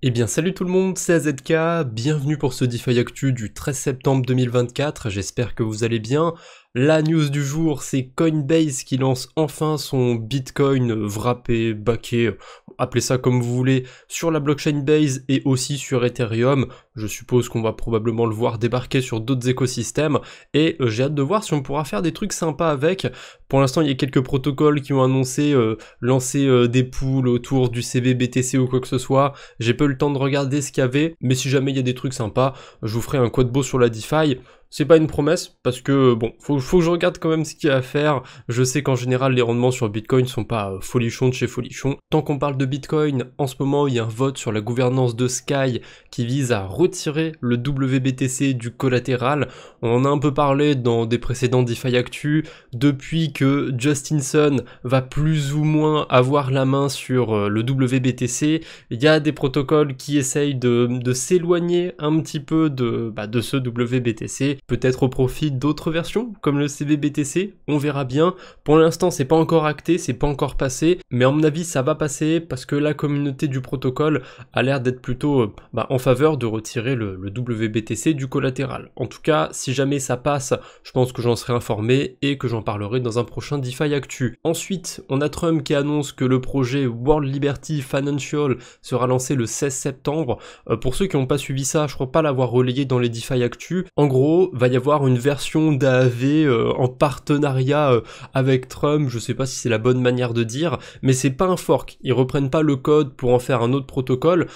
Eh bien salut tout le monde, c'est AZK, bienvenue pour ce DeFi Actu du 13 septembre 2024, j'espère que vous allez bien. La news du jour, c'est Coinbase qui lance enfin son Bitcoin wrappé, backé, appelez ça comme vous voulez, sur la blockchain Base et aussi sur Ethereum. Je suppose qu'on va probablement le voir débarquer sur d'autres écosystèmes et j'ai hâte de voir si on pourra faire des trucs sympas avec. Pour l'instant, il y a quelques protocoles qui ont annoncé lancer des pools autour du CBBTC ou quoi que ce soit. J'ai pas eu le temps de regarder ce qu'il y avait, mais si jamais il y a des trucs sympas, je vous ferai un quad beau sur la DeFi. C'est pas une promesse, parce que bon, faut que je regarde quand même ce qu'il y a à faire. Je sais qu'en général, les rendements sur Bitcoin sont pas folichons de chez folichons. Tant qu'on parle de Bitcoin, en ce moment, il y a un vote sur la gouvernance de Sky qui vise à retirer le WBTC du collatéral. On en a un peu parlé dans des précédents DeFi Actu, depuis que Justin Sun va plus ou moins avoir la main sur le WBTC, il y a des protocoles qui essayent de s'éloigner un petit peu de ce WBTC, peut-être au profit d'autres versions, comme le CBBTC, on verra bien. Pour l'instant, c'est pas encore acté, c'est pas encore passé, mais à mon avis, ça va passer parce que la communauté du protocole a l'air d'être plutôt en faveur de retirer le WBTC du collatéral. En tout cas, si jamais ça passe, je pense que j'en serai informé et que j'en parlerai dans un prochain DeFi Actu. Ensuite, on a Trump qui annonce que le projet World Liberty Financial sera lancé le 16 septembre. Pour ceux qui n'ont pas suivi ça, je crois pas l'avoir relayé dans les DeFi Actu. En gros, va y avoir une version d'AAV en partenariat avec Trump, je sais pas si c'est la bonne manière de dire, mais c'est pas un fork, ils reprennent pas le code pour en faire un autre protocole.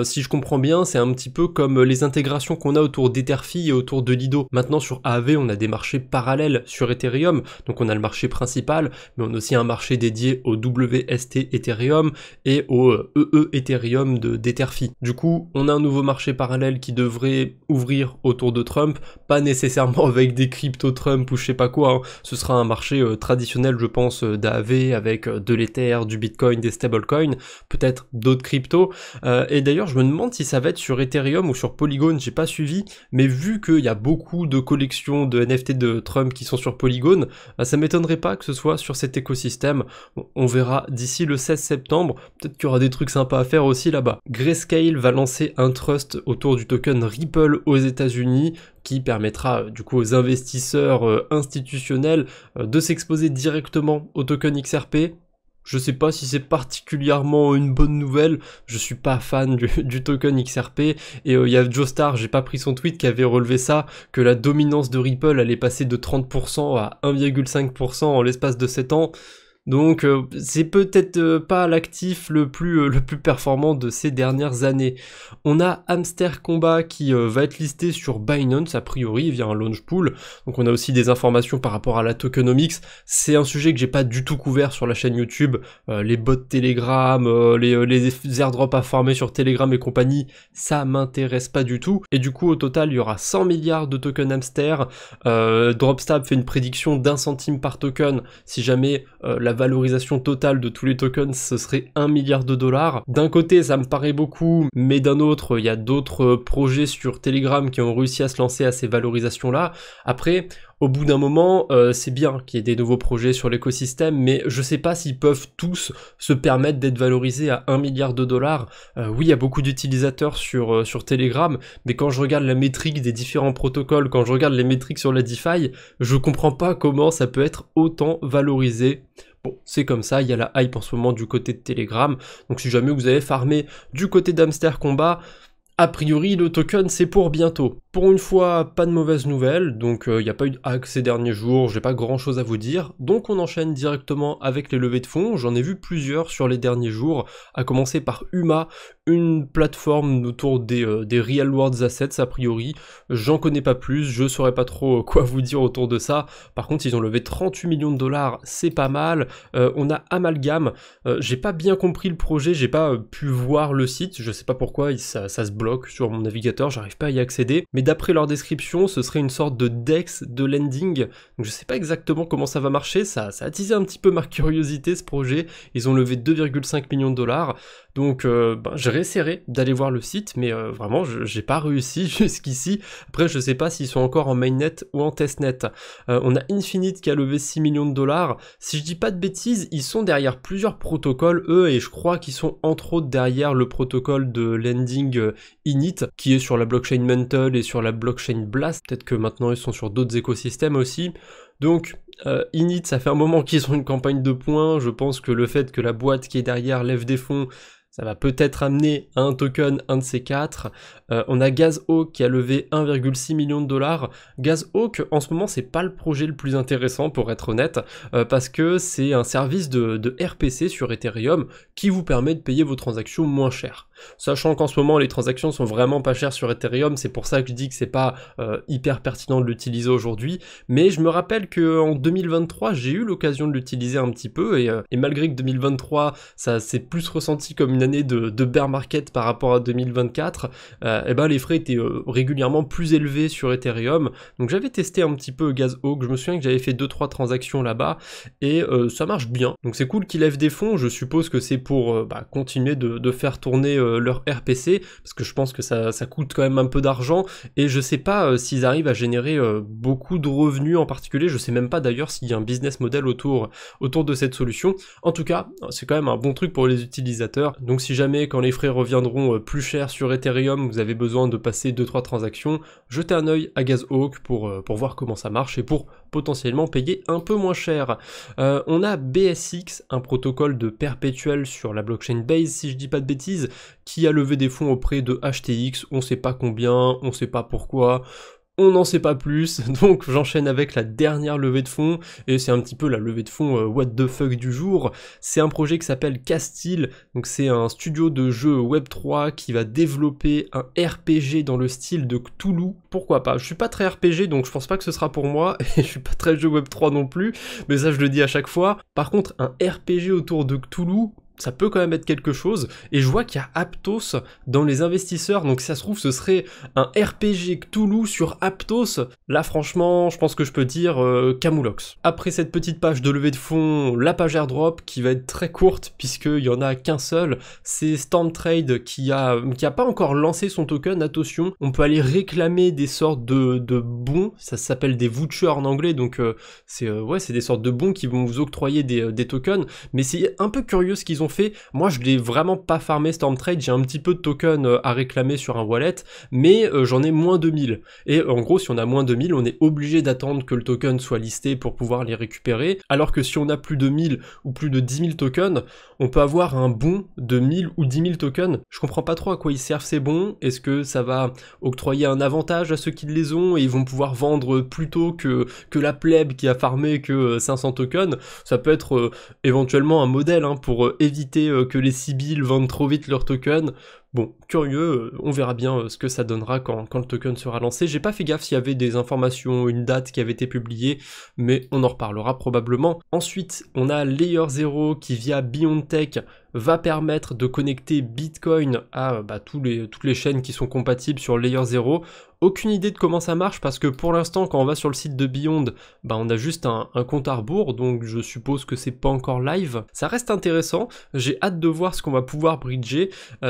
Si je comprends bien, c'est un petit peu comme les intégrations qu'on a autour d'Etherfi et autour de Lido. Maintenant sur AAV, on a des marchés parallèles sur Ethereum, donc on a le marché principal, mais on a aussi un marché dédié au WST Ethereum et au EE Ethereum d'Etherfi. Du coup, on a un nouveau marché parallèle qui devrait ouvrir autour de Trump, pas nécessairement avec des crypto Trump ou je sais pas quoi, hein. Ce sera un marché traditionnel, je pense, d'AAV avec de l'Ether, du Bitcoin, des stablecoins, peut-être d'autres cryptos. Et d'ailleurs, je me demande si ça va être sur Ethereum ou sur Polygon, j'ai pas suivi, mais vu qu'il y a beaucoup de collections de NFT de Trump qui sont sur Polygon, ça m'étonnerait pas que ce soit sur cet écosystème. On verra d'ici le 16 septembre, peut-être qu'il y aura des trucs sympas à faire aussi là-bas. Grayscale va lancer un trust autour du token Ripple aux États-Unis qui permettra du coup aux investisseurs institutionnels de s'exposer directement au token XRP. Je sais pas si c'est particulièrement une bonne nouvelle, je suis pas fan du token XRP, et il y a Joestar, j'ai pas pris son tweet, qui avait relevé ça, que la dominance de Ripple allait passer de 30% à 1,5% en l'espace de 7 ans. Donc c'est peut-être pas l'actif le plus performant de ces dernières années. On a Hamster Combat qui va être listé sur Binance a priori via un launch pool. Donc on a aussi des informations par rapport à la tokenomics. C'est un sujet que j'ai pas du tout couvert sur la chaîne YouTube. Les bots Telegram, les airdrops à farmer sur Telegram et compagnie, ça m'intéresse pas du tout. Et du coup au total il y aura 100 milliards de tokens Hamster. Dropstab fait une prédiction d'1 centime par token si jamais la valorisation totale de tous les tokens ce serait 1 milliard de dollars. D'un côté ça me paraît beaucoup, mais d'un autre il y a d'autres projets sur Telegram qui ont réussi à se lancer à ces valorisations là. Après au bout d'un moment, c'est bien qu'il y ait des nouveaux projets sur l'écosystème, mais je sais pas s'ils peuvent tous se permettre d'être valorisés à 1 milliard de dollars. Oui, il y a beaucoup d'utilisateurs sur Telegram, mais quand je regarde la métrique des différents protocoles, quand je regarde les métriques sur la DeFi, je comprends pas comment ça peut être autant valorisé. Bon, c'est comme ça, il y a la hype en ce moment du côté de Telegram, donc si jamais vous avez farmé du côté d'Hamster Combat, a priori, le token, c'est pour bientôt. Pour une fois, pas de mauvaises nouvelles, donc il n'y a pas eu de hack ces derniers jours, j'ai pas grand chose à vous dire, donc on enchaîne directement avec les levées de fonds. J'en ai vu plusieurs sur les derniers jours, à commencer par Uma, une plateforme autour des real world assets a priori. J'en connais pas plus, je saurais pas trop quoi vous dire autour de ça. Par contre, ils ont levé 38 millions de dollars, c'est pas mal. On a Amalgam, j'ai pas bien compris le projet, j'ai pas pu voir le site, je sais pas pourquoi ça se bloque sur mon navigateur, j'arrive pas à y accéder, mais d'après leur description, ce serait une sorte de DEX de lending, donc je sais pas exactement comment ça va marcher, ça a attisé un petit peu ma curiosité ce projet, ils ont levé 2,5 millions de dollars, donc j'ai réessayé d'aller voir le site, mais vraiment j'ai pas réussi jusqu'ici. Après je sais pas s'ils sont encore en mainnet ou en testnet. On a Infinite qui a levé 6 millions de dollars, si je dis pas de bêtises, ils sont derrière plusieurs protocoles eux, et je crois qu'ils sont entre autres derrière le protocole de lending Init, qui est sur la blockchain Mantle et sur la blockchain Blast, peut-être que maintenant ils sont sur d'autres écosystèmes aussi. Donc Init, ça fait un moment qu'ils ont une campagne de points, je pense que le fait que la boîte qui est derrière lève des fonds, ça va peut-être amener à un token, un de ces quatre. On a Gazhawk qui a levé 1,6 million de dollars. Gazhawk, en ce moment, c'est pas le projet le plus intéressant pour être honnête, parce que c'est un service de RPC sur Ethereum qui vous permet de payer vos transactions moins cher. Sachant qu'en ce moment, les transactions sont vraiment pas chères sur Ethereum, c'est pour ça que je dis que c'est pas hyper pertinent de l'utiliser aujourd'hui. Mais je me rappelle qu'en 2023, j'ai eu l'occasion de l'utiliser un petit peu, et malgré que 2023, ça s'est plus ressenti comme une année de bear market par rapport à 2024, et ben les frais étaient régulièrement plus élevés sur Ethereum, donc j'avais testé un petit peu Gazhawk, je me souviens que j'avais fait 2-3 transactions là-bas, et ça marche bien, donc c'est cool qu'ils lèvent des fonds, je suppose que c'est pour continuer de faire tourner leur RPC, parce que je pense que ça coûte quand même un peu d'argent, et je sais pas s'ils arrivent à générer beaucoup de revenus en particulier, je sais même pas d'ailleurs s'il y a un business model autour de cette solution. En tout cas, c'est quand même un bon truc pour les utilisateurs, donc si jamais quand les frais reviendront plus cher sur Ethereum, vous avez besoin de passer 2-3 transactions, jetez un œil à Gazhawk pour voir comment ça marche et pour potentiellement payer un peu moins cher. On a BSX, un protocole de perpétuel sur la blockchain Base, si je dis pas de bêtises, qui a levé des fonds auprès de HTX, on sait pas combien, on sait pas pourquoi, on n'en sait pas plus, donc j'enchaîne avec la dernière levée de fonds, et c'est un petit peu la levée de fonds what the fuck du jour. C'est un projet qui s'appelle Castile, donc c'est un studio de jeux Web3 qui va développer un RPG dans le style de Cthulhu. Pourquoi pas? Je suis pas très RPG, donc je pense pas que ce sera pour moi, et je suis pas très jeu Web3 non plus, mais ça je le dis à chaque fois. Par contre, un RPG autour de Cthulhu, ça peut quand même être quelque chose, et je vois qu'il y a Aptos dans les investisseurs, donc si ça se trouve ce serait un RPG Cthulhu sur Aptos. Là franchement, je pense que je peux dire Camoulox. Après cette petite page de levée de fonds, la page airdrop qui va être très courte puisqu'il y en a qu'un seul, c'est Stormtrade qui a pas encore lancé son token, attention, on peut aller réclamer des sortes de bons, ça s'appelle des vouchers en anglais, donc c'est des sortes de bons qui vont vous octroyer des tokens, mais c'est un peu curieux ce qu'ils ont fait. Moi je l'ai vraiment pas farmé Stormtrade, j'ai un petit peu de tokens à réclamer sur un wallet, mais j'en ai moins de 1000, et en gros si on a moins de 1000, on est obligé d'attendre que le token soit listé pour pouvoir les récupérer, alors que si on a plus de 1000 ou plus de 10 000 tokens, on peut avoir un bon de 1000 ou 10 000 tokens. Je comprends pas trop à quoi ils servent ces bons, est-ce que ça va octroyer un avantage à ceux qui les ont et ils vont pouvoir vendre plus tôt que la plèbe qui a farmé que 500 tokens? Ça peut être éventuellement un modèle pour éviter que les Sibylles vendent trop vite leurs tokens. Bon, curieux, on verra bien ce que ça donnera quand le token sera lancé. J'ai pas fait gaffe s'il y avait des informations, une date qui avait été publiée, mais on en reparlera probablement. Ensuite, on a Layer 0 qui via BeyondTech va permettre de connecter Bitcoin à toutes les chaînes qui sont compatibles sur Layer 0. Aucune idée de comment ça marche parce que pour l'instant quand on va sur le site de Beyond, on a juste un compte à rebours, donc je suppose que c'est pas encore live. Ça reste intéressant, j'ai hâte de voir ce qu'on va pouvoir bridger,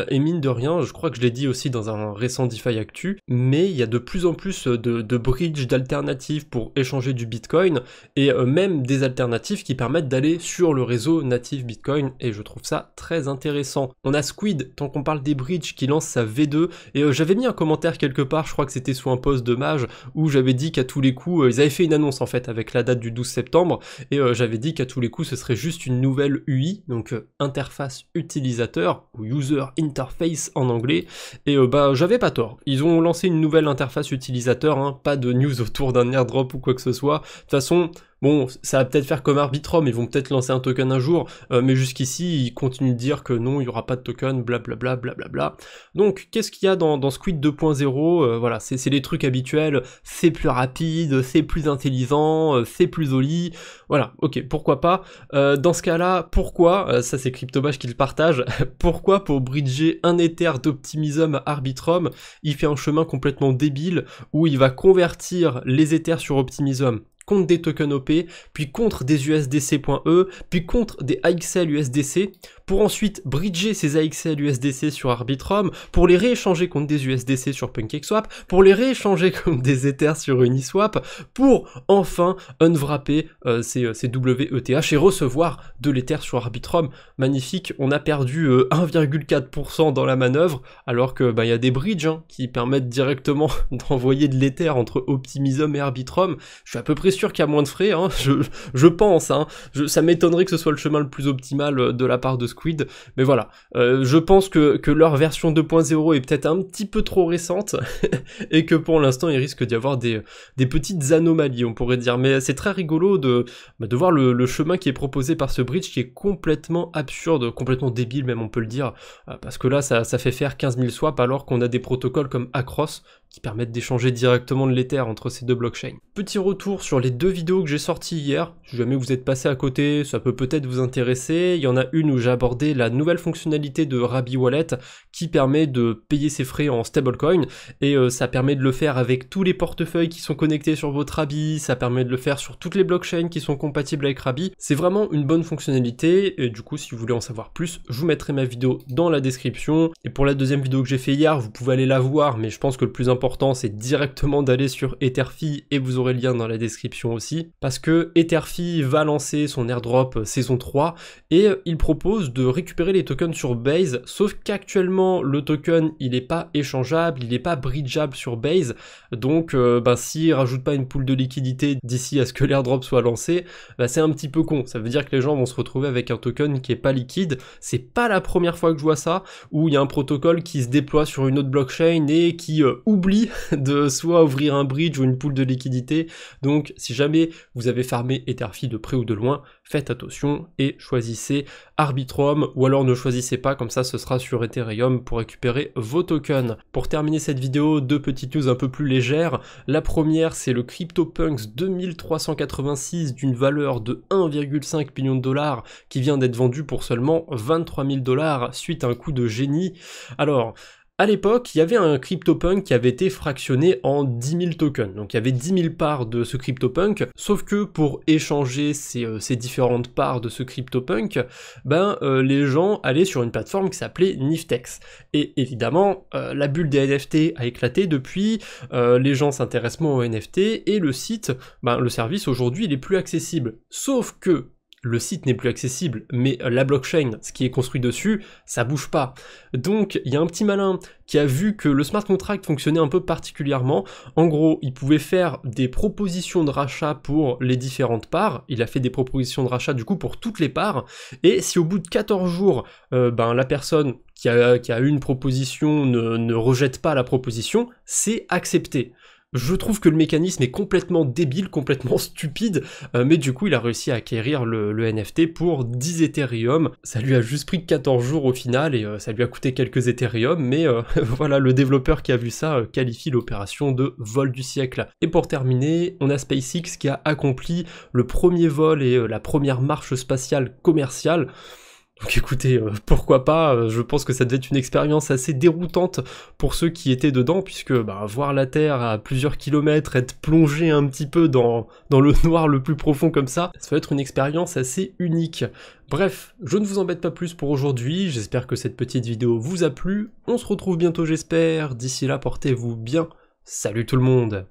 et mine de rien, je crois que je l'ai dit aussi dans un récent DeFi Actu, mais il y a de plus en plus de bridges, d'alternatives pour échanger du Bitcoin, et même des alternatives qui permettent d'aller sur le réseau natif Bitcoin, et je trouve ça très intéressant. On a Squid, tant qu'on parle des bridges, qui lance sa V2, et j'avais mis un commentaire quelque part, je crois que c'était sous un post de Mage, où j'avais dit qu'à tous les coups, ils avaient fait une annonce en fait avec la date du 12 septembre, et j'avais dit qu'à tous les coups ce serait juste une nouvelle UI, donc interface utilisateur, ou user interface en anglais, et j'avais pas tort. Ils ont lancé une nouvelle interface utilisateur, pas de news autour d'un airdrop ou quoi que ce soit. De toute façon, Bon, ça va peut-être faire comme Arbitrum, ils vont peut-être lancer un token un jour, mais jusqu'ici, ils continuent de dire que non, il n'y aura pas de token, blablabla, blablabla. Donc, qu'est-ce qu'il y a dans Squid 2.0 Voilà, c'est les trucs habituels, c'est plus rapide, c'est plus intelligent, c'est plus joli, voilà, ok, pourquoi pas. Dans ce cas-là, pourquoi, ça c'est Cryptobash qui le partage, pourquoi pour bridger un Ether d'Optimism à Arbitrum, il fait un chemin complètement débile où il va convertir les Ethers sur Optimism contre des tokens OP, puis contre des USDC.E, puis contre des AXL USDC, pour ensuite bridger ces AXL USDC sur Arbitrum, pour les rééchanger contre des USDC sur PancakeSwap, pour les rééchanger contre des Ethers sur Uniswap, pour enfin unwrapper ces WETH et recevoir de l'Ether sur Arbitrum. Magnifique, on a perdu 1,4% dans la manœuvre, alors que y a des bridges qui permettent directement d'envoyer de l'Ether entre Optimism et Arbitrum. Je suis à peu près sûr qu'il y a moins de frais, je pense, ça m'étonnerait que ce soit le chemin le plus optimal de la part de Squid, mais voilà, je pense que leur version 2.0 est peut-être un petit peu trop récente, et que pour l'instant il risque d'y avoir des petites anomalies, on pourrait dire, mais c'est très rigolo de voir le chemin qui est proposé par ce bridge, qui est complètement absurde, complètement débile même on peut le dire, parce que là ça fait faire 15 000 swaps alors qu'on a des protocoles comme Acros, qui permettent d'échanger directement de l'Ether entre ces deux blockchains. Petit retour sur les deux vidéos que j'ai sorties hier, si jamais vous êtes passé à côté, ça peut peut-être vous intéresser. Il y en a une où j'ai abordé la nouvelle fonctionnalité de Rabi Wallet qui permet de payer ses frais en stablecoin, et ça permet de le faire avec tous les portefeuilles qui sont connectés sur votre Rabi, ça permet de le faire sur toutes les blockchains qui sont compatibles avec Rabi. C'est vraiment une bonne fonctionnalité, et du coup si vous voulez en savoir plus, je vous mettrai ma vidéo dans la description. Et pour la deuxième vidéo que j'ai fait hier, vous pouvez aller la voir, mais je pense que le plus important c'est directement d'aller sur Etherfi, et vous aurez le lien dans la description aussi, parce que Etherfi va lancer son airdrop saison 3, et il propose de récupérer les tokens sur Base, sauf qu'actuellement le token il n'est pas échangeable, il n'est pas bridgeable sur Base, donc s'il rajoute pas une pool de liquidité d'ici à ce que l'airdrop soit lancé, c'est un petit peu con, ça veut dire que les gens vont se retrouver avec un token qui est pas liquide. C'est pas la première fois que je vois ça, où il y a un protocole qui se déploie sur une autre blockchain et qui oublie de soit ouvrir un bridge ou une pool de liquidité. Donc si jamais vous avez farmé Etherfi de près ou de loin, faites attention et choisissez Arbitrum, ou alors ne choisissez pas, comme ça ce sera sur Ethereum pour récupérer vos tokens. Pour terminer cette vidéo, deux petites news un peu plus légères. La première, c'est le CryptoPunks 2386 d'une valeur de 1,5 million de dollars qui vient d'être vendu pour seulement 23 000 dollars suite à un coup de génie. Alors, à l'époque, il y avait un CryptoPunk qui avait été fractionné en 10 000 tokens, donc il y avait 10 000 parts de ce CryptoPunk, sauf que pour échanger ces différentes parts de ce CryptoPunk, les gens allaient sur une plateforme qui s'appelait Niftex. Et évidemment, la bulle des NFT a éclaté depuis, les gens s'intéressent moins aux NFT, et le site, le service aujourd'hui, il est plus accessible. Sauf que le site n'est plus accessible, mais la blockchain, ce qui est construit dessus, ça bouge pas. Donc il y a un petit malin qui a vu que le smart contract fonctionnait un peu particulièrement. En gros, il pouvait faire des propositions de rachat pour les différentes parts, il a fait des propositions de rachat du coup pour toutes les parts, et si au bout de 14 jours, la personne qui a eu une proposition ne rejette pas la proposition, c'est accepté. Je trouve que le mécanisme est complètement débile, complètement stupide, mais du coup il a réussi à acquérir le NFT pour 10 Ethereum. Ça lui a juste pris 14 jours au final, et ça lui a coûté quelques Ethereum, mais voilà, le développeur qui a vu ça qualifie l'opération de vol du siècle. Et pour terminer, on a SpaceX qui a accompli le premier vol et la première marche spatiale commerciale. Donc écoutez, pourquoi pas, je pense que ça devait être une expérience assez déroutante pour ceux qui étaient dedans, puisque voir la Terre à plusieurs kilomètres, être plongé un petit peu dans le noir le plus profond comme ça va être une expérience assez unique. Bref, je ne vous embête pas plus pour aujourd'hui, j'espère que cette petite vidéo vous a plu, on se retrouve bientôt j'espère, d'ici là portez-vous bien, salut tout le monde.